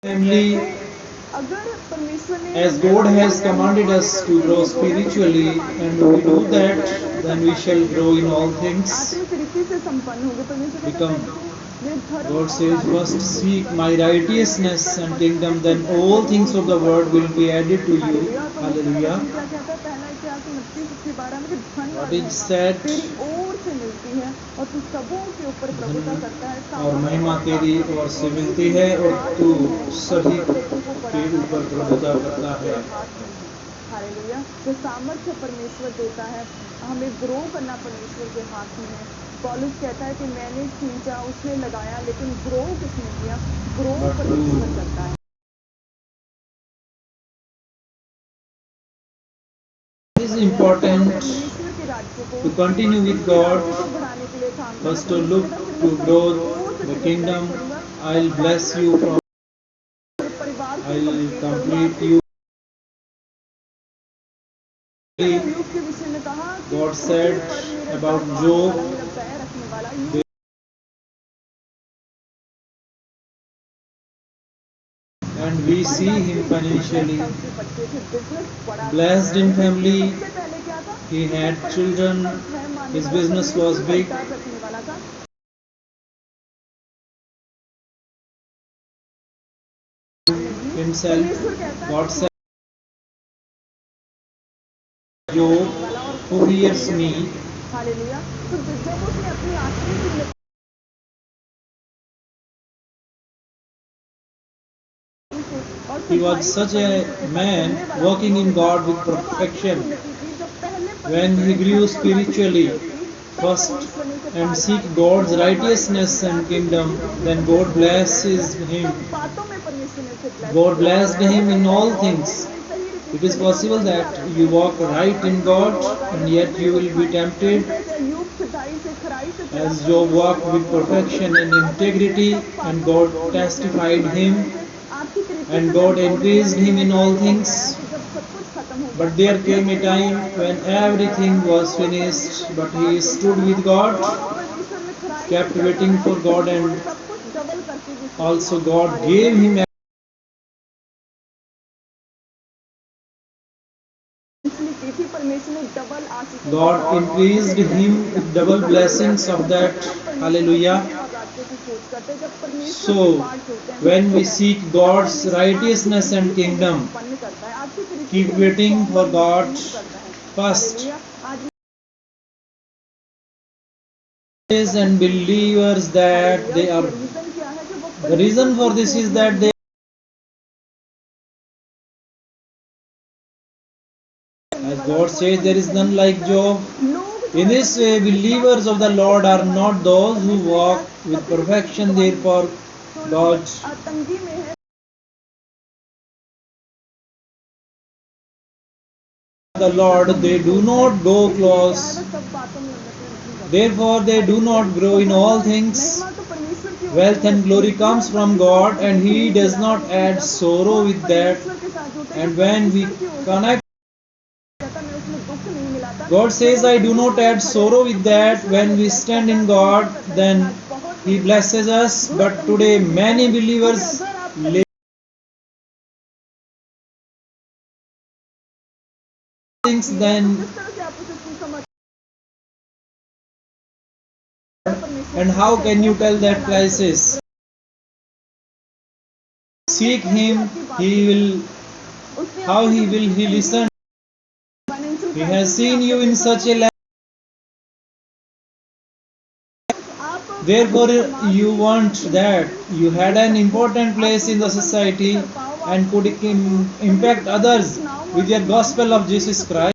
family, as God has commanded us to grow spiritually, and we do that, then we shall grow in all things. Become. God says, first seek my righteousness and kingdom, then all things of the world will be added to you. Hallelujah. What is said, और महिमा तेरी ओर से मिलती है और तू सभी के ऊपर प्रभुता करता है। हालेलुया। जो सामर्थ्य परमेश्वर देता है, हमें ग्रो करना परमेश्वर के हाथ में है। पौलुस कहता है कि मैंने खींचा, उसने लगाया, लेकिन ग्रो किसने किया? ग्रो परमेश्वर करता है। It is important to continue with God, first to look to growth, the kingdom. I'll bless you from, I'll complete you. God said about Job, and we see him financially blessed in family. He had children, his business was big. Himself, God said, Job, who hears me, he was such a man working in God with perfection. When he grew spiritually, first and seek God's righteousness and kingdom, then God blesses him. God blessed him in all things. It is possible that you walk right in God and yet you will be tempted, as Job walked with perfection and integrity, and God testified him, and God increased him in all things. But there came a time when everything was finished, but he stood with God, kept waiting for God, and also God gave him. God increased him with double blessings of that. Hallelujah. So, when we seek God's righteousness and kingdom, keep waiting for God first. And believers that they are, the reason for this is that they, as God says, there is none like Job. In this way, believers of the Lord are not those who walk with perfection, therefore God. The Lord, they do not go close, therefore they do not grow in all things. Wealth and glory comes from God, and He does not add sorrow with that. And when we connect, God says, I do not add sorrow with that. When we stand in God, then He blesses us. But today many believers live things then. And how can you tell that crisis? Seek Him, He will. How He will He listen? He has seen you in such a life. Therefore, you want that you had an important place in the society and could impact others with your gospel of Jesus Christ.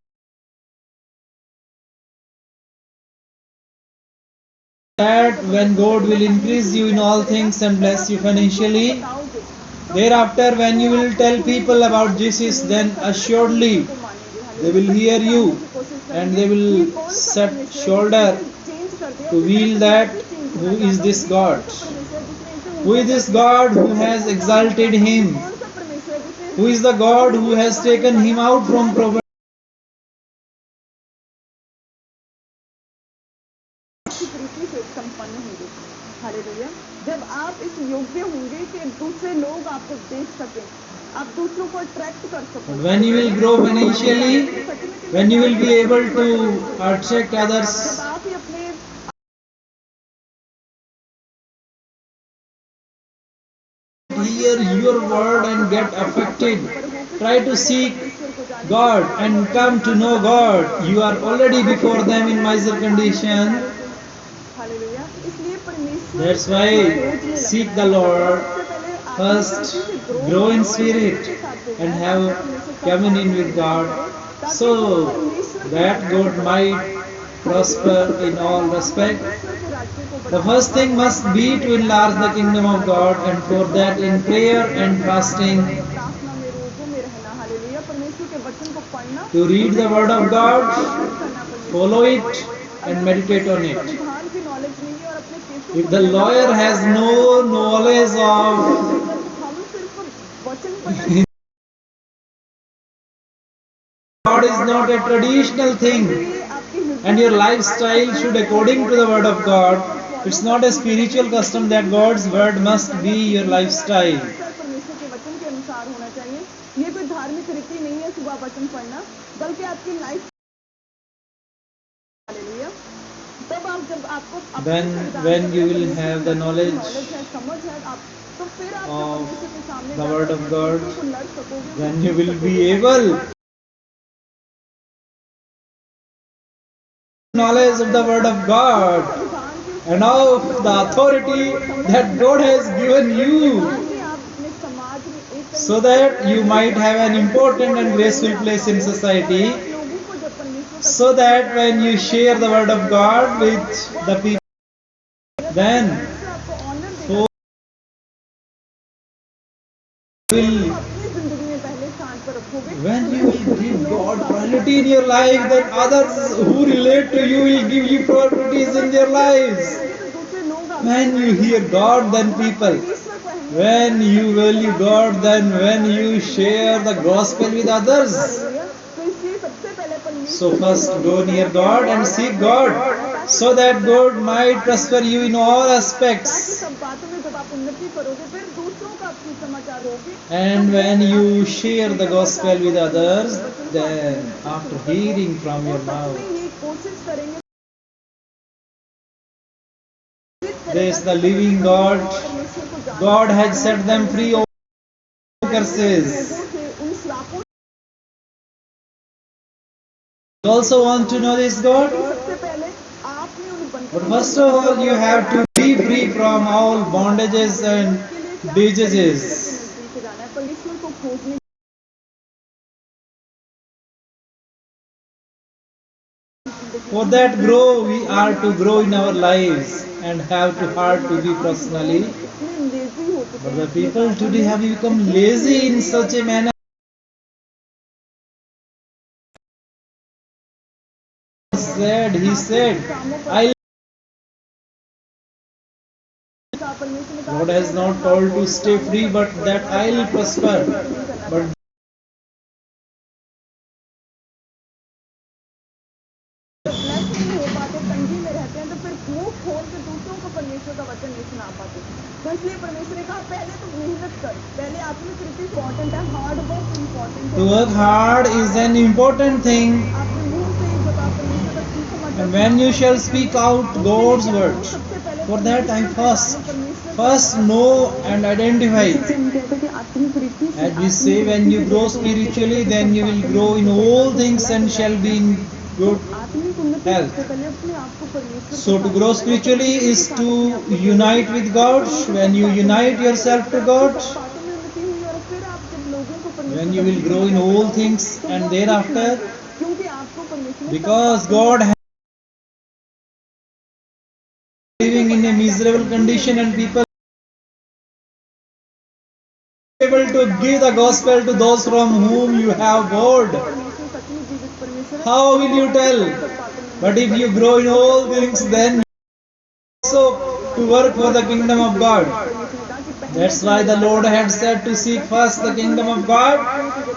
That when God will increase you in all things and bless you financially, thereafter when you will tell people about Jesus, then assuredly they will hear you and they will set shoulder to wield that who is this God. Who is this God who has exalted him? Who is the God who has taken him out from poverty? योग्य होंगे कि दूसरे लोग आपको देख सकें, आप दूसरों को अट्रैक्ट कर सको। But when you will grow financially, when you will be able to attract others, जब आप ही अपने hear your word and get affected, try to seek God and come to know God. You are already before them in miser condition. Hallelujah, इसलिए परमेश्वर That's why seek the Lord. First, grow in spirit and have communion with God, so that God might prosper in all respect. The first thing must be to enlarge the kingdom of God, and for that in prayer and fasting, प्रार्थना में रोजों में रहना, hallelujah, परमेश्वर के वचन को पढ़ना, to read the word of God, करना परमेश्वर follow it and meditate on it. संविधान की नॉलेज नहीं है और अपने केसों If the lawyer has no knowledge of हम सिर्फ वचन पढ़ना God is not a traditional thing, and your lifestyle should according to the word of God. It's not a spiritual custom that God's word must be your lifestyle. परमेश्वर के वचन के अनुसार होना चाहिए। ये कोई धार्मिक रीति नहीं है सुबह वचन पढ़ना, बल्कि आपकी लाइफ। हालेलुया, तब आप जब आपको When you will have the knowledge है, समझ है, आप तो फिर आप of परमेश्वर के सामने the word of God, को लड़ सकोगे, then you will be able knowledge of the word of God and of the authority that God has given you, ताकि आप अपने समाज में एक so that you might have an important and graceful place in society, लोगों को जब परमेश्वर का so that when you share the word of God with the people, then आपको ऑनर देगा, so will अपनी जिंदगी में पहले स्थान पर रखोगे। when you will give God priority in your life, then others who relate to you will give you priorities in their lives. तो दूसरे लोग आप When you hear God, then people. परमेश्वर को अहमियत When you value God, then when you share the gospel with others. देगा। तो इसलिए सबसे पहले परमेश्वर So first go near God and seek God, so that God might prosper you in all ताकि aspects. सब बातों में जब आप उन्नति करोगे, फिर दूसरों का आप सुसमाचार होगे। And when you share the gospel with others, then after hearing from your mouth, में ये कोशिश करेंगे this the living God, परमेश्वर को जानने God has set them free of curses. से, उन श्रापों You also want to know this God? सबसे पहले आपने उन But first of all, you have to be free from all bondages and diseases. से जाना है, परमेश्वर को खोजने For that grow, we are to grow in our lives and have to hard to be personally. इतने lazy हो चुके But the people today have become lazy in such a manner. He said, I परमेश्वर ने कहा God has not told to stay free, but that I'll prosper. But bless नहीं हो पाते, तंगी में रहते हैं, तो फिर मुंह खोल के दूसरों को परमेश्वर का वचन नहीं सुना पाते। तो इसलिए परमेश्वर ने कहा पहले तो मेहनत कर, पहले आत्मिक रीति इम्पोर्टेंट है, हार्ड वर्क इम्पोर्टेंट to है। work hard is an important thing, आपके मुंह से जब आप परमेश्वर का सुसमाचार and when you shall speak out God's word, सबसे पहले for that I first know and identify. हम कहते हैं कि आत्मिक रीति से As we say, when you grow spiritually, then you will grow in all things and shall be in good आत्मिक उन्नति health. सबसे पहले अपने आप को परमेश्वर So to grow spiritually is to unite with God. When you unite yourself to God, बातों में उन्नति हुई और फिर आप जब लोगों को परमेश्वर when you will grow in all things, and thereafter, क्योंकि आपको परमेश्वर ने because God has living in a miserable condition and people able to give the gospel to those from whom you have bored. परमेश्वर सच में जीवित परमेश्वर है। How will you tell? But if you grow in all things, then also to work for the kingdom of God. परमेश्वर ने कहा कि पहले That's why the Lord had said to seek first the kingdom of God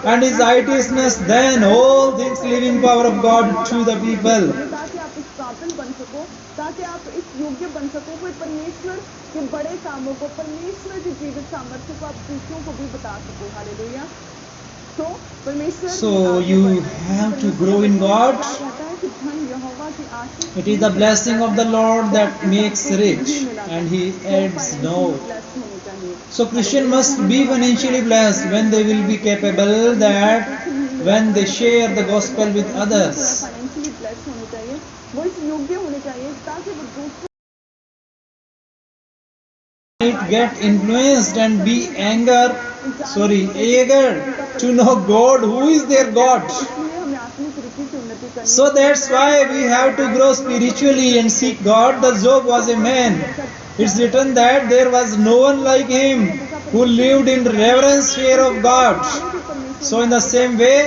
and His righteousness, then all things living power of God to the people. ताकि आप इस काबिल बन सको, ताकि आप इस योग्य बन सको, कोई परमेश्वर के बड़े कामों को, परमेश्वर की जीवित सामर्थ्य को आप दूसरों को भी बता सको। हालेलुया। तो परमेश्वर So you have to grow in God. कहता है कि धन यहोवा की आशीष It is the blessing of the Lord that makes rich, and He adds no. blessed होनी चाहिए। So Christian must be financially blessed when they will be capable that when they share the gospel with others. Financially blessed होने चाहिए, वो इस योग्य होने चाहिए ताकि वो दूसरे Might get influenced and be eager to know God, who is their God. इसलिए हमें आत्मिक रुचि से उन्नति करनी So that's why we have to grow spiritually and seek God. The Job was a man. It's written that there was no one like him who lived in reverence fear of God. So in the same way,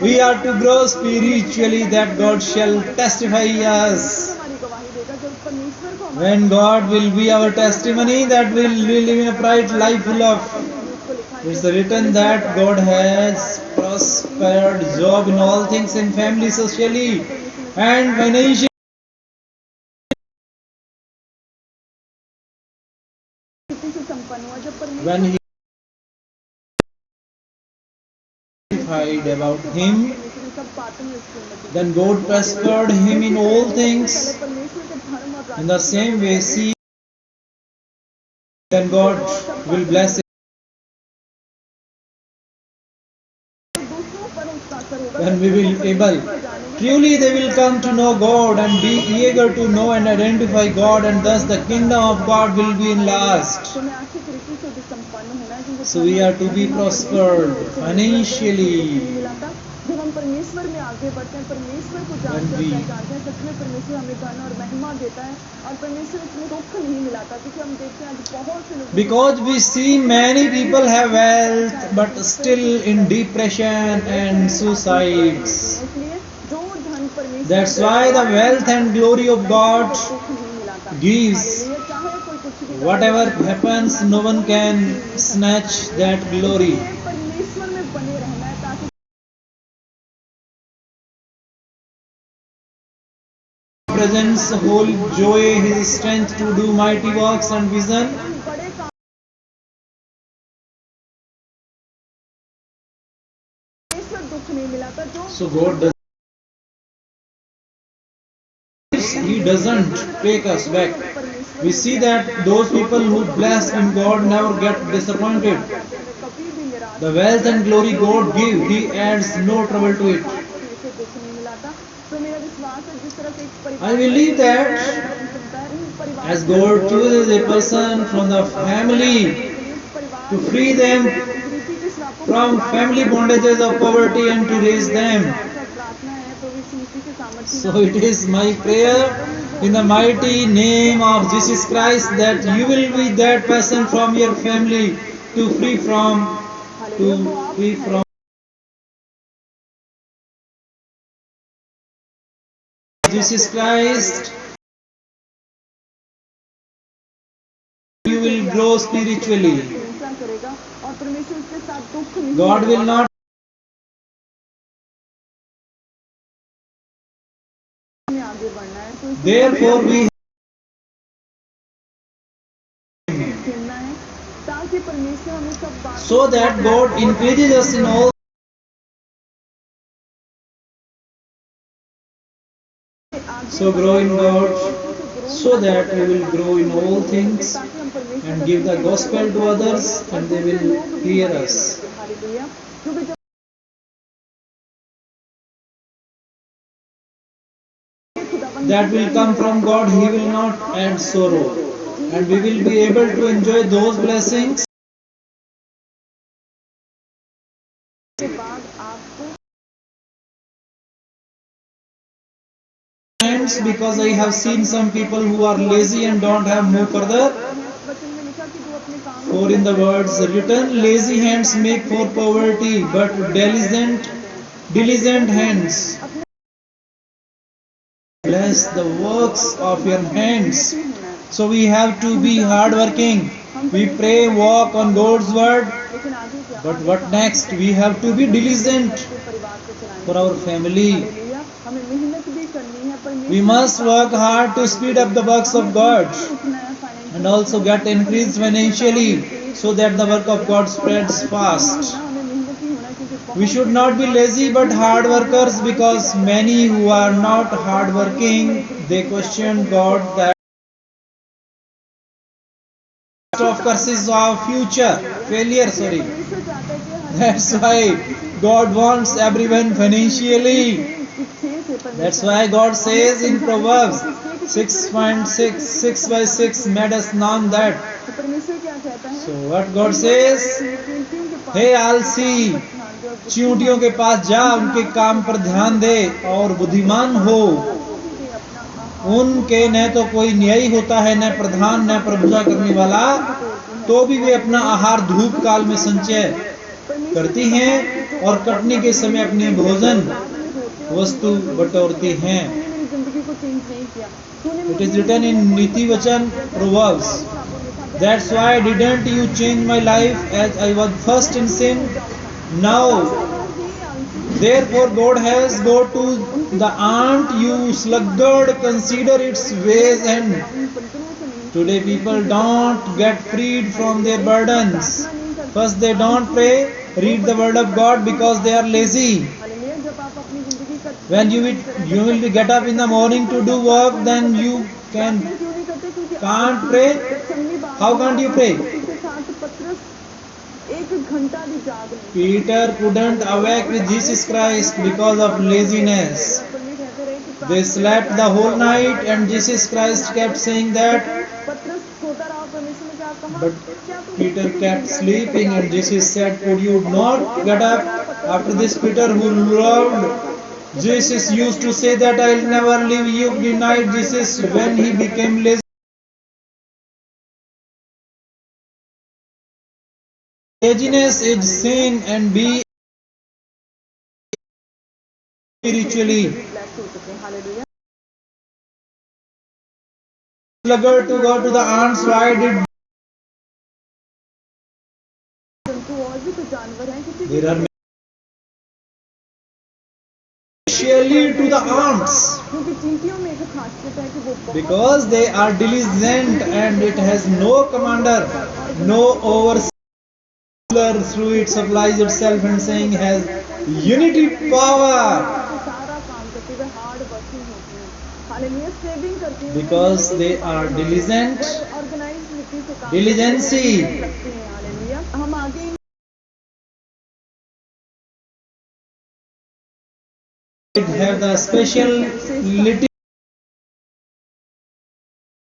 we are to grow spiritually that God shall testify us. हमारी गवाही देगा जब परमेश्वर को When God will be our testimony that we will live in a bright life full of. उसको लिखा है It's written that God has prospered Job in all things in family, socially, and financially. किसी से संपन्न हुआ जब परमेश्वर When he testified about him, परमेश्वर सब बातों में उसकी उन्नति then God prospered him in all things. पहले परमेश्वर के धर्म और In the same way, see, then God will bless him. दूसरों पर उसका असर होगा When we will able, truly they will come to know God and be eager to know and identify God, and thus the kingdom of God will be enlarged. तो मैं आर्थिक रीति से भी संपन्न होना है क्योंकि So we are to be prospered financially. मिला था जब हम परमेश्वर में आगे बढ़ते हैं, परमेश्वर को जानते When we- हैं, पहचानते हैं, सच में परमेश्वर हमें धन और महिमा देता है और परमेश्वर इसमें दुख नहीं मिलाता, क्योंकि हम देखते हैं आज बहुत से लोग Because we see many people have wealth but still in depression and suicides. इसलिए जो धन परमेश्वर That's why the wealth and glory of God दुख नहीं मिलाता gives. ये चाहे कोई कुछ भी करे, Whatever happens, no one can snatch that glory. इसलिए परमेश्वर में बने रहना है ताकि Presents whole joy, his strength to do mighty works and vision. बड़े काम परमेश्वर दुख नहीं मिलाता जो So God does. He doesn't take us back. We see that those people who bless in God never get disappointed. कभी भी निराश The wealth and glory God give, He adds no trouble to it. इसे दुख नहीं मिलाता। तो मेरा विश्वास है जिस तरह से एक परिवार I believe that बन सकता है, उन परिवार as God chooses a person from the family परिवार to free them रीति के श्रापों from family bondages of poverty and to raise them. का प्रार्थना है तो यीशु मसीह के सामर्थ्य So it is my prayer in the mighty name of Jesus Christ that you will be that person from your family to free from Jesus Christ. You will grow spiritually. हिंसा करेगा और परमेश्वर उसके साथ दुख नहीं God will not. हमें आगे बढ़ना है तो Therefore we सुनना है ताकि परमेश्वर हमें सब बात so that God increases us in all. So grow in God, so that we will grow in all things ताकि हम परमेश्वर and give the gospel to others, and they will hear us. Hallelujah. क्योंकि जब खुदाबंद That will come from God, He will not add sorrow, and we will be able to enjoy those blessings. के बाद आपको Because I have seen some people who are lazy and don't have move further. वचन में लिखा कि जो अपने काम For in the words written, lazy hands make for poverty, but diligent hands bless the works of your hands. So we have to be hardworking. We pray, walk on God's word, लेकिन आगे क्या But what next? We have to be diligent अपने परिवार को चलाने for our family. Hallelujah हमें मेहनत भी करनी है परमेश्वर We must work hard to speed up the works of God उठना है financial and also get increased financially so that the work of God spreads fast. हमें मेहनती होना क्योंकि We should not be lazy but hard workers, because many who are not hard working, they question God that of curses of future failure. Sorry. परमेश्वर चाहता है कि हर That's why God wants everyone financially. इच्छे से परमेश्वर That's why God says in Proverbs 6.6, 6 by 6 made us known that. तो परमेश्वर क्या कहता है So what God says, चींटियों के पास हे आलसी, ध्यान दे और चींटियों के पास जा, उनके काम पर ध्यान दे और बुद्धिमान हो। दे अपना आहार उनके न तो कोई न्यायी होता है, न प्रधान, न प्रभुता करने वाला, तो भी वे अपना आहार धूप काल में संचय करती हैं और कटने के समय अपने भोजन वस्तु बटोरती हैं। तूने मेरी जिंदगी को चेंज नहीं किया तूने It is written in नीति वचन Proverbs. That's why didn't you change my life as I was first in sin? Now therefore God has go to the ant, you sluggard, consider its ways, and today people don't get freed from their burdens. First they don't pray, read the word of God because they are lazy. Hallelujah जब आप अपनी जिंदगी का When you will get up in the morning to do work, then you can क्यों नहीं करते क्योंकि can't pray. चंगी बात How can't you pray? के साथ पत्रस एक घंटा भी जाग नहीं Peter couldn't awake with Jesus Christ because of laziness. परमेश्वर कहते रहे कि They slept the whole night and Jesus Christ kept saying that, पत्रस सोता रहा परमेश्वर ने क्या कहा but क्या तुम Peter kept sleeping and Jesus said, could you not get up? After this, Peter, who loved Jesus, used to say that I'll never leave you, denied Jesus when he became lazy. Laziness is sin and be spiritually. Bless हो सके hallelujah Sluggard to go to the ants, why did जंतु और भी तो जानवर हैं किसी there are surely to the ants? क्योंकि चींटियों में एक खासियत है कि वो बहुत Because they are diligent and it has no commander, no overseer through it supplies itself and saying has unity power. सारा काम करती है हार्ड वर्किंग होती है हालेलुया सेविंग करती है Because they are diligent, organise रीति से काम diligency. करती हैं हालेलुया हम आगे It have the speciality.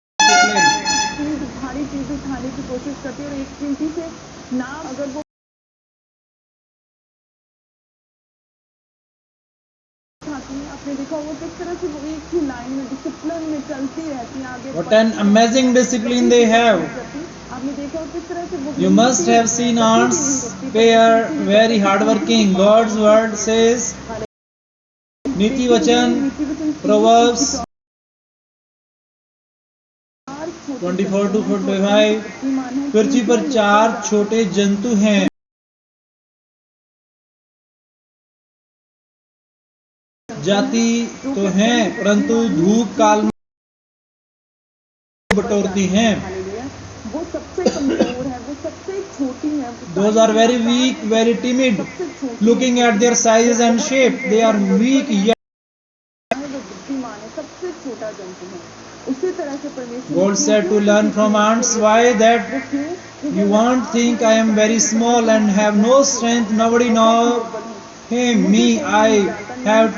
चीज भारी चीज उठाने की कोशिश करती है और एक चींटी से ना अगर वो उठाती है आपने देखा वो किस तरह से वो एक ही लाइन में डिसिप्लिन में चलती रहती है आगे What an amazing discipline they have. आपने देखा वो किस तरह से वो You must have seen ants. They are very hardworking. God's word says, नीति वचन Proverbs 24 to 45. पृथ्वी पर 4 छोटे जंतु हैं जाति तो हैं परंतु धूप काल में बटोरती हैं. वो सबसे कमजोर है वो सबसे छोटी है Those are very weak, very timid. Looking at their sizes and shape, they are weak yet वो बुद्धिमान है सबसे छोटा जंतु है उसी तरह से परमेश्वर God said to learn from ants. Why that? You won't think I am very small and have no strength. Nobody know him. Me, I have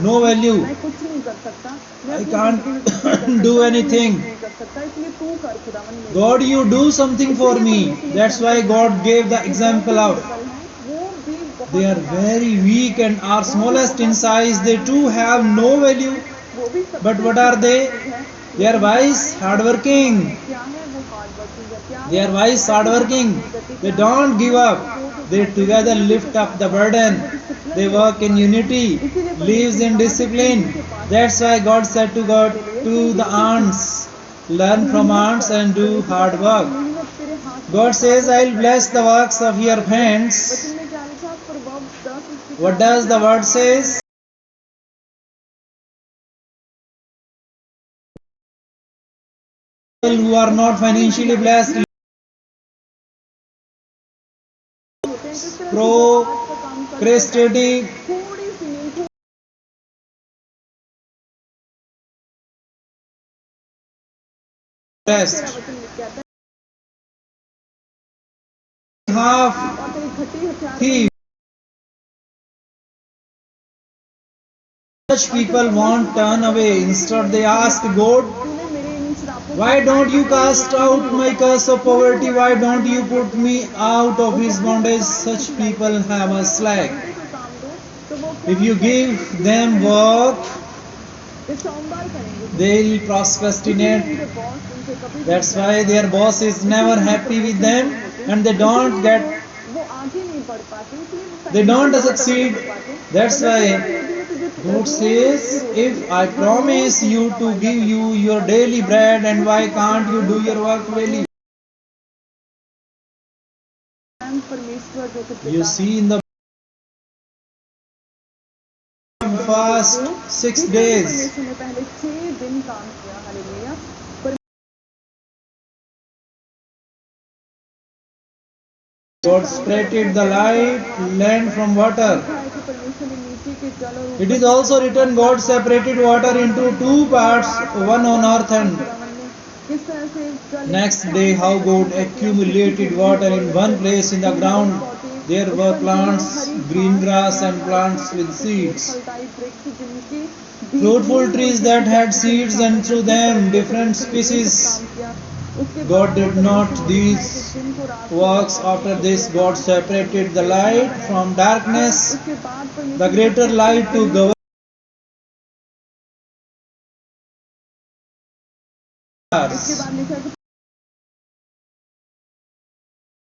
no value. मैं कुछ नहीं कर सकता मैं I अपनी can't जिंदगी में do anything. नहीं कर सकता इसलिए तू कर खुदावन मेरे God, you do something for me. That's why God gave the example of. वो भी बहुत They are very weak and are smallest in size. They too have no value. वो भी सब But what are they? They are wise, hardworking. क्या है वो hard working है क्या They are wise, hardworking. They don't give up. They together lift up the burden. They work in unity, lives in discipline. That's why God said to God, to the ants, learn from ants and do hard work. मेहनत तेरे हाथ God says, I'll bless the works of your hands. वचन में क्या लिखा? Proverbs 10 उसकी What does the word says? People who are not financially blessed, होते हैं किस तरह से pro जो आज का काम कल का procrastinating, थोड़ी सी नींद rest, तेरा वचन लिख के आता है half और तेरी घटी हथियार thief. Such people won't turn away. Instead, they ask God, तूने मेरे इन श्रापों why don't you cast out my curse of poverty? Why don't you put me out of his bondage? Such people have a slack. काम दो तो वो If you give them work, ये सोमवार करेंगे they'll procrastinate. उनके बॉस उनसे कभी That's why their boss is never happy with them and they don't get, वो आगे नहीं बढ़ पाते इसलिए वो they don't succeed. That's why God says, if I promise you to give you your daily bread, and why can't you do your work daily? परमेश्वर जो कि You see in the fast 6 days. परमेश्वर ने पहले 6 दिन काम किया hallelujah God separated the light, land from water. परमेश्वर ने नीचे के जल और It is also written, God separated water into two parts, one on earth and किस तरह से जल next day how God accumulated water in one place in the ground. There were plants, green grass and plants with seeds. फलदायी वृक्ष जिनकी Fruitful trees that had seeds and through them different species. God did not these works. After this, God separated the light from darkness, the greater light to govern.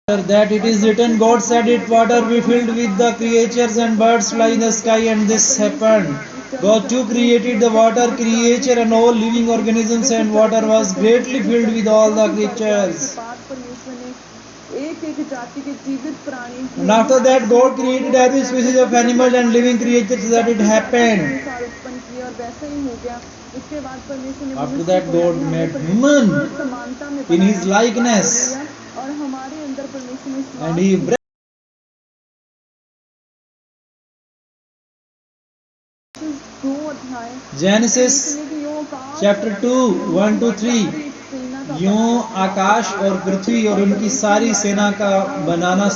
After that it is written, God said it water be filled with the creatures and birds fly in the sky, and this happened. God too created the water creature and all living organisms, and water was greatly filled with all the creatures. And after that God created every species of animal and living creatures, so that it happened. After that God made human in his likeness, and he breathed. Genesis chapter 2 1 to 3. यूं आकाश और पृथ्वी और उनकी सारी सेना का बनाना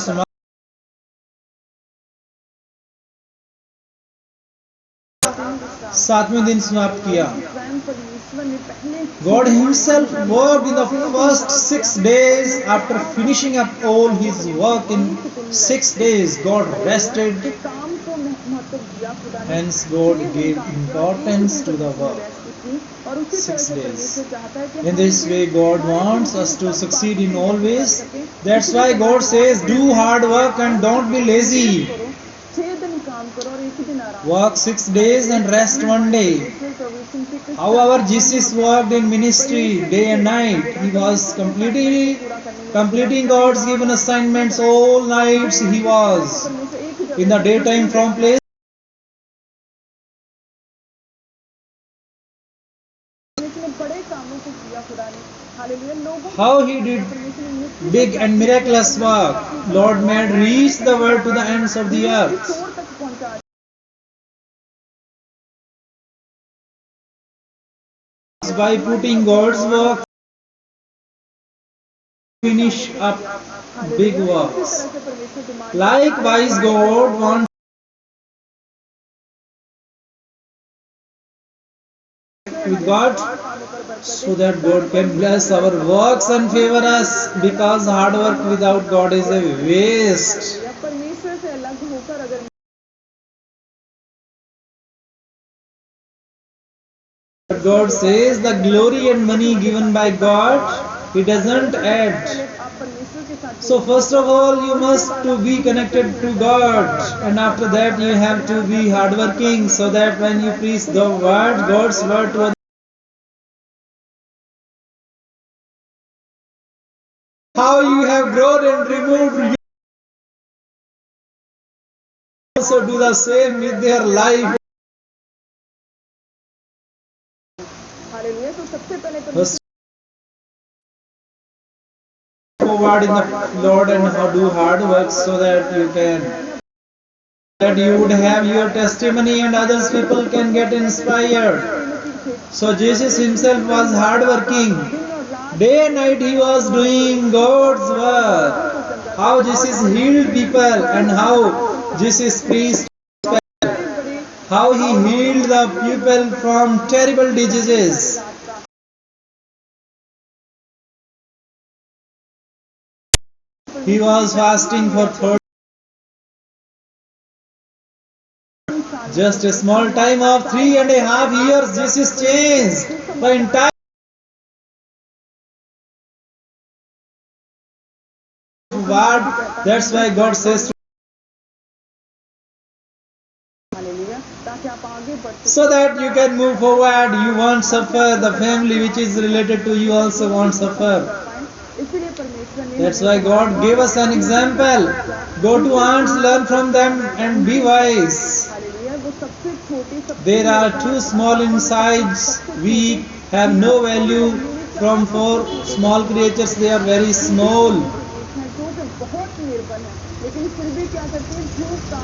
सातवें दिन समाप्त किया. God himself worked in the first 6 days. After finishing up all his work in 6 days, God rested. Hence God gave importance to the work. 6 days. In this way God wants us to succeed in all ways. That's why God says, do hard work and don't be lazy. Work 6 days and rest 1 day. However, Jesus worked in ministry day and night. He was completing God's given assignments all nights. He was in the daytime from place. How he did big and miraculous work. Lord made reach the word to the ends of the earth. By putting God's work, finish up big works. Likewise, God wants with God, so that God can bless our works and favor us, because hard work without God is a waste. But God says the glory and money given by God, He doesn't add. So first of all, you must to be connected to God, and after that you have to be hardworking, so that when you preach the word, God's word to others, how you have grown also do the same with their life. Hallelujah. तो सबसे पहले First, forward in the Lord and do hard work so that you would have your testimony and others people can get inspired. So Jesus himself was hard working. Day and night he was doing God's work. How Jesus healed people and how Jesus preached, how he healed the people from terrible diseases. He was fasting for 30. Just a small time of 3.5 years, Jesus changed the entire world. That's why God says, so that you can move forward, you won't suffer. The family which is related to you also won't suffer. That's why God gave us an example. Go to ants, learn from them, and be wise. There are too small in size, weak, have no value. From 4 small creatures, they are very small.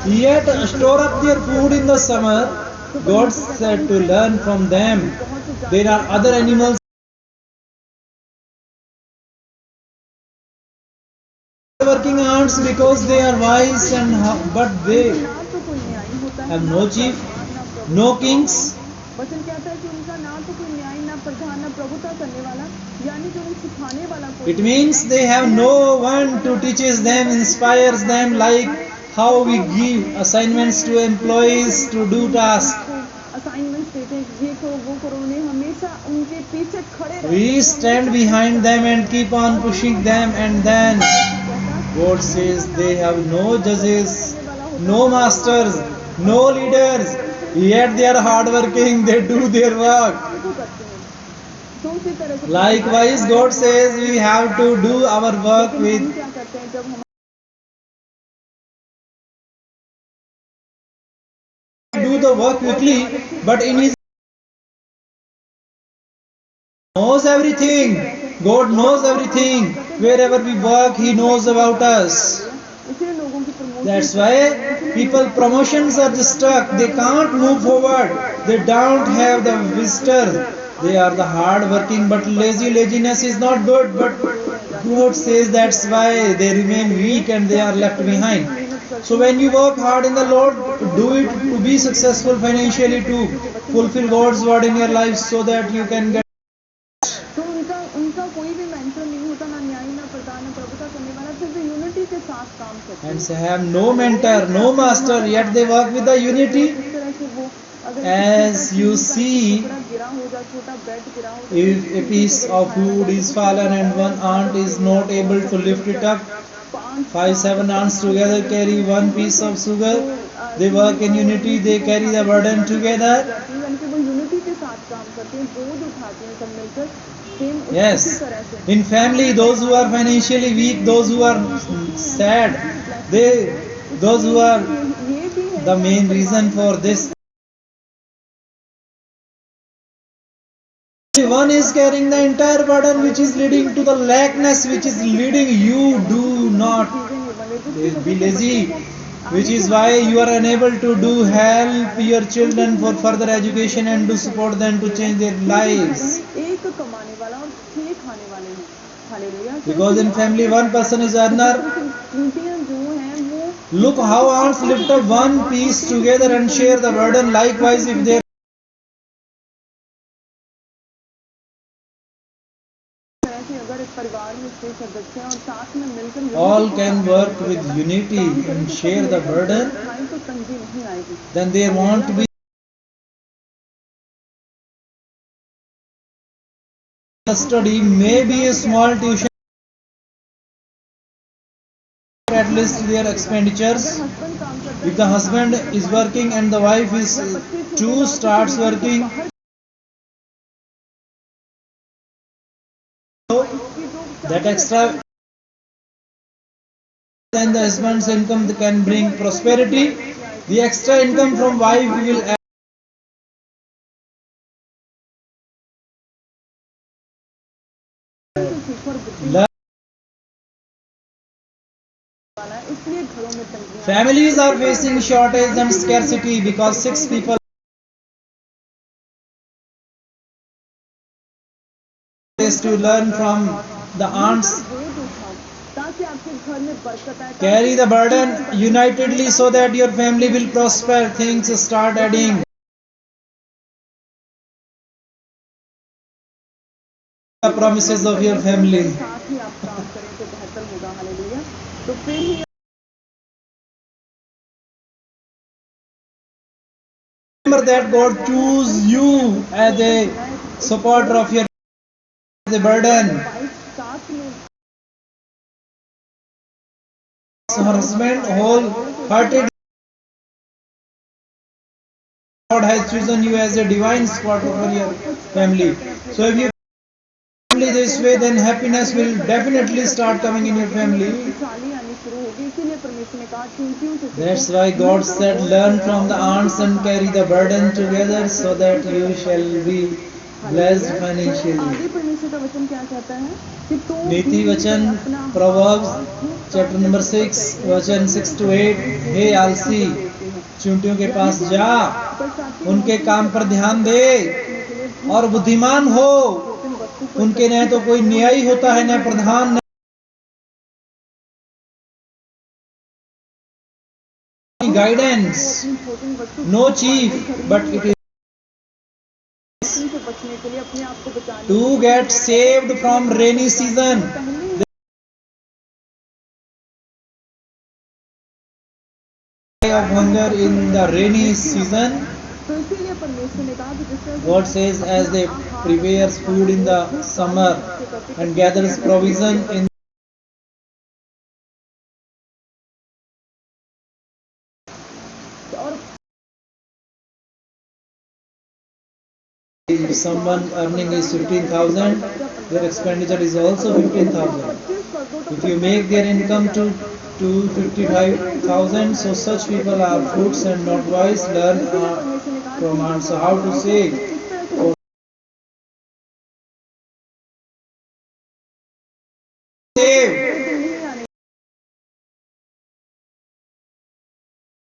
Yet store up their food in the summer. God said to learn from them. There are other animals working ants because they are wise but they have no chief, no kings. वचन कहता है कि उनका ना तो कोई न्याय, ना प्रधान, ना प्रभुता करने वाला, यानी कि उन्हें सिखाने वाला कोई. It means they have no one to teaches them, inspires them, like how we give assignments to employees to do tasks. Assignments देते हैं, ये करो वो करो, उन्हें हमेशा उनके पीछे खड़े रहते हैं. We stand behind them and keep on pushing them, and then God says they have no judges, no masters, no leaders. Yet they are hardworking, they do their work. Likewise, God says we have to do our work with do the work quickly, but in His knows everything. God knows everything. Wherever we work, He knows about us. That's why people promotions are stuck. They can't move forward. They don't have the wisdom. They are the hard working, but laziness is not good. But God says that's why they remain weak and they are left behind. So when you work hard in the Lord, do it to be successful financially, to fulfill God's word in your life, so that you can get. And they have no mentor, no master, yet they work with the unity. As you see, if a piece of food is fallen and one ant is not able to lift it up, 5-7 ants together carry one piece of sugar. They work in unity, they carry the burden together. Yes, in family, those who are financially weak, those who are sad, those who are the main reason for this. One is carrying the entire burden, which is leading to the lackness, which is leading you do not be lazy, which is why you are unable to do help your children for further education and to support them to change their lives. Because in family one person is earner. Look how ants lift up one piece together and share the burden. Likewise, if they all can work with unity and share the burden, then there won't be a study, maybe a small tuition, at least their expenditures. If the husband is working and the wife is too starts working, that extra, then the husband's income can bring prosperity. The extra income from wife will add learn. इसलिए घरों में तंगियां Families are facing shortage and scarcity because 6 people is to learn from the aunts. बोझ उठाओ ताकि आपके घर में बरकत आए, Carry the burden unitedly so that your family will prosper. Things start adding. The promises of your family. साथ ही आप काम करें तो बेहतर होगा। हालेलुया। तो फिर ही Remember that God choose you as a supporter of your as a burden. Wife साथ में Husband wholehearted. God has chosen you as a divine supporter for your family. So if you family this way, then happiness will definitely start coming in your family. खुशहाली आनी शुरू होगी। इसीलिए परमेश्वर ने कहा चींटियों से That's why God said, learn from the ants and carry the burden together so that you shall be blessed financially. आगे परमेश्वर का वचन क्या कहता है कि तो नीति वचन Proverbs chapter number 6 वचन 6 to 8. हे आलसी, चींटियों के पास जा, उनके काम पर ध्यान दे और बुद्धिमान हो। उनके न तो कोई न्यायी होता है, न प्रधान, न guidance, no chief, but it is से बचने के लिए अपने आप को बचाने to get saved from rainy season. Of hunger in the rainy season. तो इसीलिए परमेश्वर ने कहा कि जिस तरह God says, as they prepares food in the summer and gathers provision in और if someone earning is 15,000, their expenditure is also 15,000. If you make their income to 55,000, so such people are fools and not wise. Learn from answer how to save. Save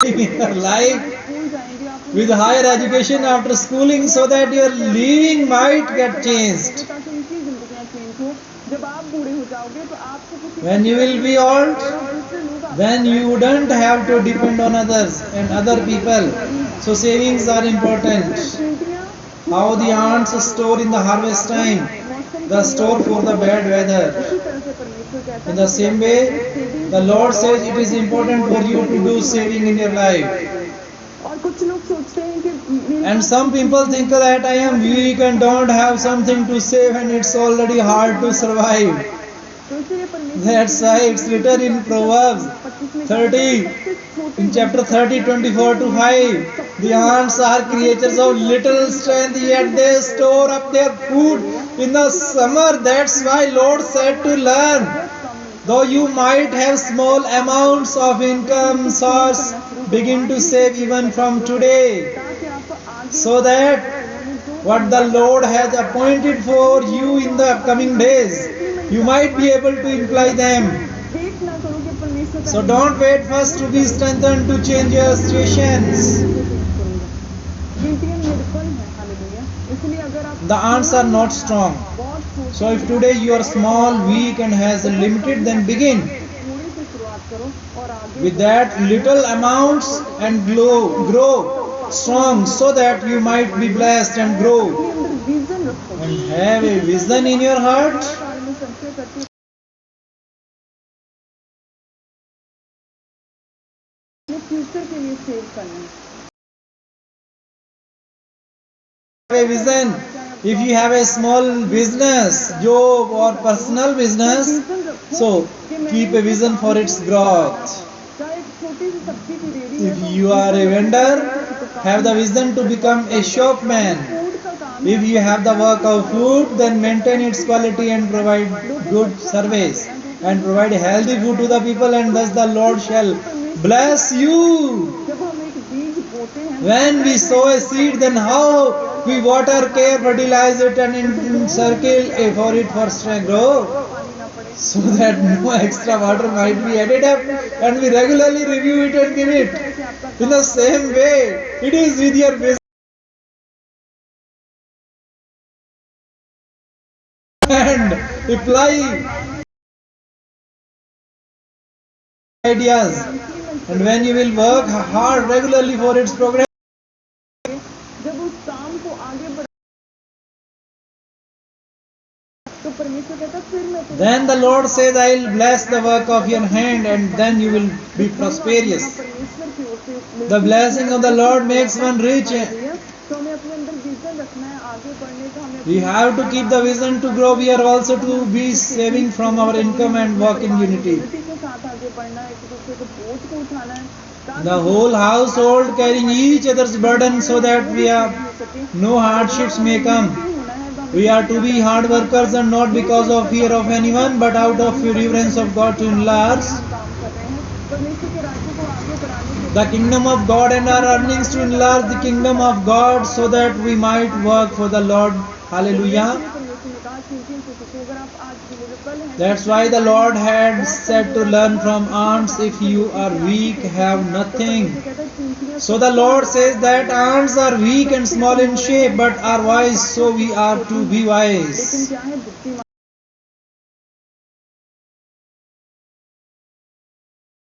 in your life school जाएंगे आप with higher education after schooling so that your living might get changed. ताकि उनकी जिंदगियां change हो। जब आप बूढ़े हो जाओगे तो आपको किसी When you will be old, दूसरे लोग आप when you don't have to depend on others and other people, so savings are important. चींटियां How the ants store in the harvest time, the store for the bad weather. इसी तरह से परमेश्वर कहता In the same way, the Lord says it is important for you to do saving in your life. है। और कुछ लोग सोचते हैं कि मेरे And some people think that I am weak and don't have something to save and it's already hard to survive. तो इसलिए परमेश्वर That's why it's written in Proverbs 30, in chapter 30, 24 to 5. The ants are creatures of little strength, yet they store up their food in the summer. That's why Lord said to learn. Though you might have small amounts of income source, begin to save even from today, ताकि आप आगे so that what the Lord has appointed for you in the coming days, you might be able to imply them. Wait ना करो कि परमेश्वर का So don't wait first to be strengthened to change your situations. चींटियां निर्बल हैं। Hallelujah. इसलिए अगर आप The ants are not strong. बहुत छोटे So if today you are small, weak and has limited, then begin थोड़े से शुरुआत करो और आगे with that little amounts and grow strong so that you might be blessed and grow अपने अंदर विजन रखो। and have a vision in your heart. काल में संचय करके अपने फ्यूचर के लिए सेव करना है। Have a vision. If you have a small business, job or personal business, vision रखो so कि मैं keep a vision for its growth. चाहे एक छोटी सी सब्जी की रेहड़ी है If तो you are a vendor, have the vision to become a shopman. Food का काम If you have the work of food, then maintain its quality and provide good service and provide healthy food to the people, and thus the Lord shall bless you. जब हम एक बीज बोते हैं, When we sow a seed, then how we water, care, fertilize it, and encircle for it for strength grow, पानी ना पड़े, so that no extra water might be added up, and we regularly review it and give it. ऐसे आपका In the same way, it is with your business and apply ideas. And when you will work hard regularly for its progress, जब उस काम को आगे बढ़ा तो परमेश्वर कहता फिर मैं तुम्हें then the Lord says, I will bless the work of your hand, and then you will be prosperous. परमेश्वर की ओर से मिलती The blessing of the Lord makes one rich. है। तो हमें अपने अंदर विजन रखना है आगे बढ़ने का, हमें We have to keep the vision to grow. We are also to be saving from our income and walk in unity. Unity के साथ आगे बढ़ना है, एक दूसरे के बोझ को उठाना है ताकि The whole household carrying each other's burden, so that we are no hardships may come. होना है तो हमें We are to be hard workers, and not because of fear of anyone, but out of reverence of God to enlarge काम कर रहे हैं परमेश्वर के राज्य को आगे बढ़ाने के the kingdom of God, and our earnings to enlarge the kingdom of God, so that we might work for the Lord. Hallelujah. परमेश्वर ने कहा चींटियों से सीखो, अगर आप आज के लिए कल हैं That's why the Lord had said to learn from ants. If you are weak, have nothing. कहता है चींटियां So the Lord says that ants are weak and small in shape, but are wise, so we are to be लेकिन wise. क्या है बुद्धिमान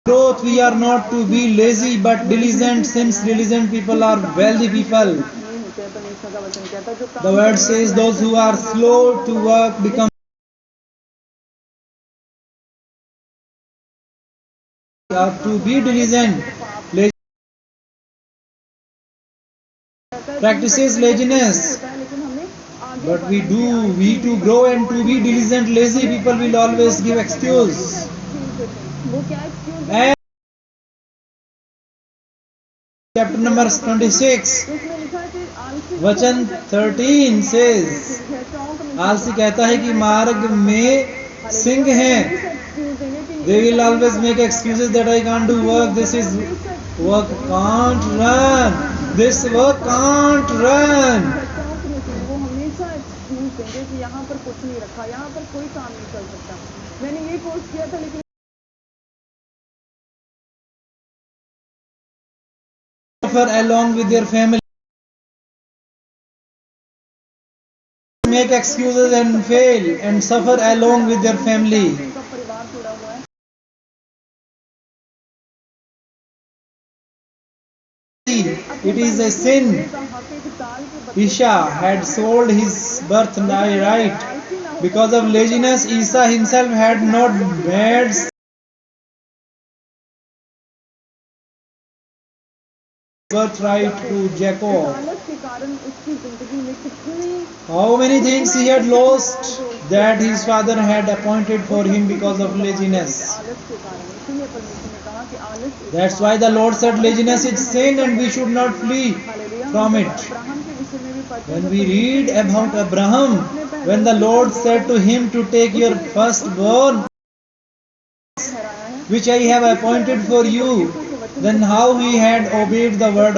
Growth, we are not to be lazy but diligent, since diligent people are wealthy people. नहीं होते हैं। परमेश्वर का वचन कहता है जो The word says those who are slow to work become are to be diligent. Practices laziness, होता है लेकिन हमें आगे but we to grow and to be diligent. Lazy people will always give excuse. वो क्या एक्सक्यूज And chapter number 26, उसमें लिखा है कि आलसी वचन 13 says, है चौंक में आलसी कहता है कि मार्ग में सिंह हैं. एक्सक्यूज देंगे कि They will always make excuses that I can't do work. This is work can't run. This work can't run. चौंक में से वो हमेशा एक्सक्यूज देंगे कि यहाँ पर कुछ नहीं रखा, यहाँ पर कोई काम नहीं चल सकता, मैंने ये कोर्स किया था लेकिन Suffer along with their family. Make excuses and fail and suffer along with their family. उनका परिवार जुड़ा हुआ है। It is a sin. का हक एक दाल के बच्चे Isha had sold his birthright because of laziness. Esau himself had not made birthright to Jacob. आलस के कारण उसकी जिंदगी में कितनी How many things he had lost that his father had appointed for him because of laziness. आलस के कारण, इसीलिए परमेश्वर ने कहा कि आलस एक That's why the Lord said laziness is sin and we should not flee hallelujah from it. Abraham के विषय में भी पढ़ते When हैं we read about Abraham, when the Lord said to him to take your firstborn, ठहराया है which I have appointed for you, then how he had obeyed the word.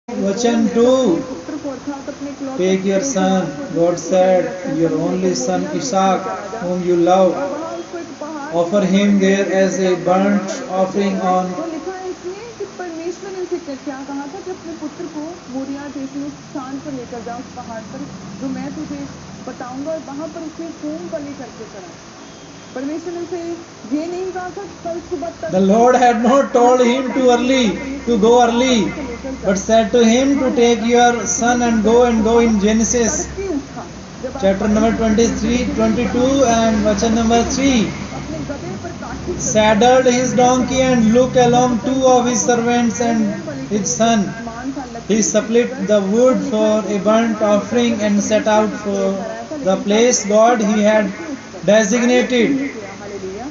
Vachan 2. पुत्र को अर्थात अपने इकलौते Take your son, God said, your only son Isaac, whom you love, और वहाँ उसको एक पहाड़ offer him there as a burnt offering on. तो लिखा है इसमें कि परमेश्वर ने उसे क्या कहा था कि अपने पुत्र को मोरिया देश में उस स्थान पर लेकर जाओ, उस पहाड़ पर जो मैं तुझे बताऊंगा, और वहां पर उसने होम बलि करके चढ़ा। परमेश्वर ने उसे ये नहीं कहा था कल सुबह तक The Lord had not told him to go early, but said to him to take your son and go in Genesis तड़के उठा जब आप chapter number 23, 22 and vachan number 3. अपने गधे पर काठी Saddled his donkey and look along two of his servants and his son. मान सा लकड़ी He split the wood for a burnt offering and set out for the place God he had designated. Hallelujah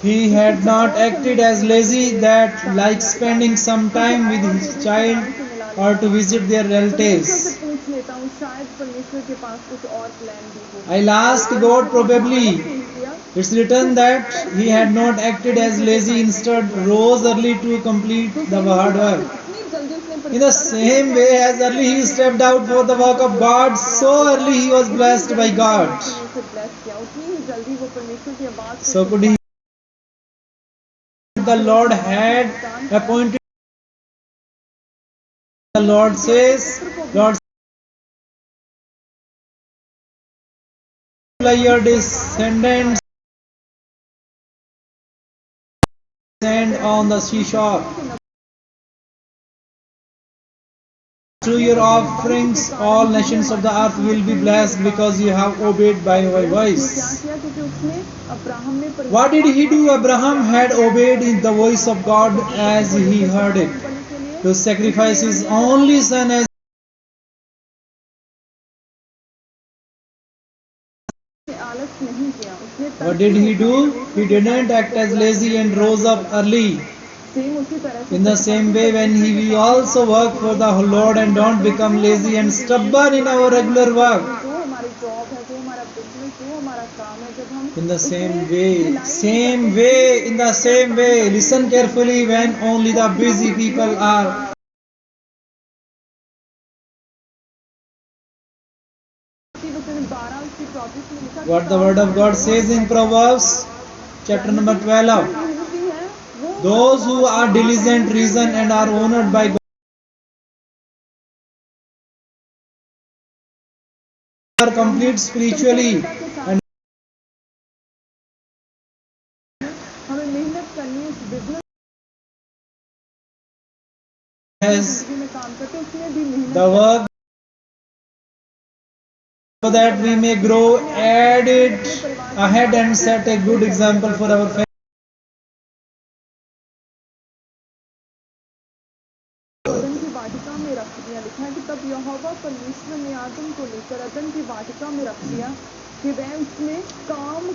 He had not acted as lazy that like spending some time with his child or to visit their परमेश्वर relatives. से पूछ लेता हूँ शायद परमेश्वर के पास कुछ और प्लान भी हो। I'll ask God probably नहीं किया It's written that he had not acted as lazy, instead rose early to complete the hard work. In the same way as early he stepped out for the work of God, so early he was blessed by God. So could he? The Lord had appointed. The Lord says, Lord, your descendants stand on the seashore. Through your offerings, all nations of the earth will be blessed because you have obeyed by my voice. What did he do? Abraham had obeyed in the voice of God as he heard it, to sacrifice his only son as. What did he do? He didn't act as lazy and rose up early. In the same way, when we also work for the Lord and don't become lazy and stubborn in our regular work. In the same way, listen carefully when only the busy people are. What the word of God says in Proverbs chapter number 12. Those who are diligent reason and are honored by God are complete spiritually and has the work so that we may grow, add it ahead and set a good example for our family.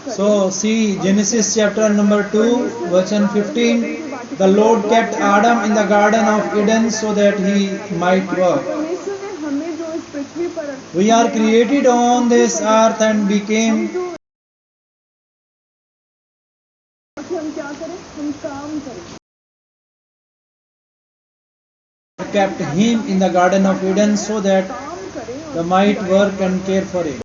So see Genesis chapter number 2 verse 15. The Lord kept Adam in the garden of Eden so that he might work. We are created on this earth and became kept him in the garden of Eden so that they might work and care for it.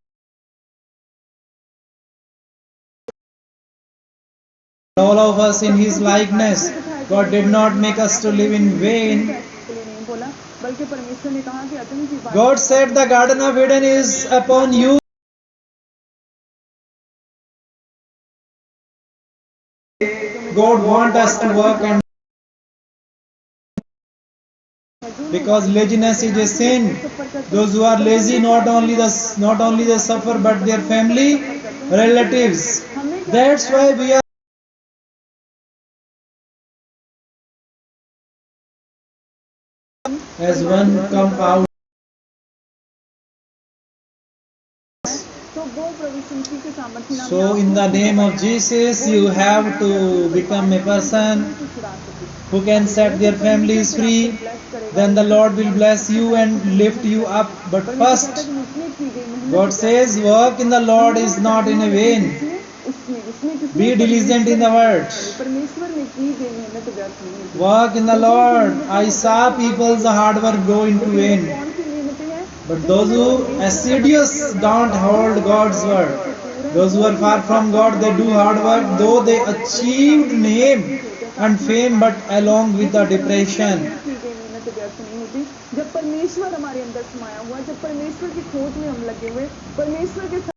All of us in his likeness. God did not make us to live in vain. God said the garden of Eden is upon you. God wants us to work, and because laziness is a sin. Those who are lazy not only they suffer but their family, relatives. That's why we are as one come out. So in the name of Jesus, you have to become a person who can set their families free. Then the Lord will bless you and lift you up. But first, God says, work in the Lord is not in vain. Be diligent in the word. Work in the Lord. I saw people's hard work go into vain. But those who assiduous don't hold God's word. Those who are far from God, they do hard work, though they achieved name and fame, but along with the depression. जब परमेश्वर हमारे अंदर समाया हुआ, जब परमेश्वर की खोज में हम लगे हुए, परमेश्वर के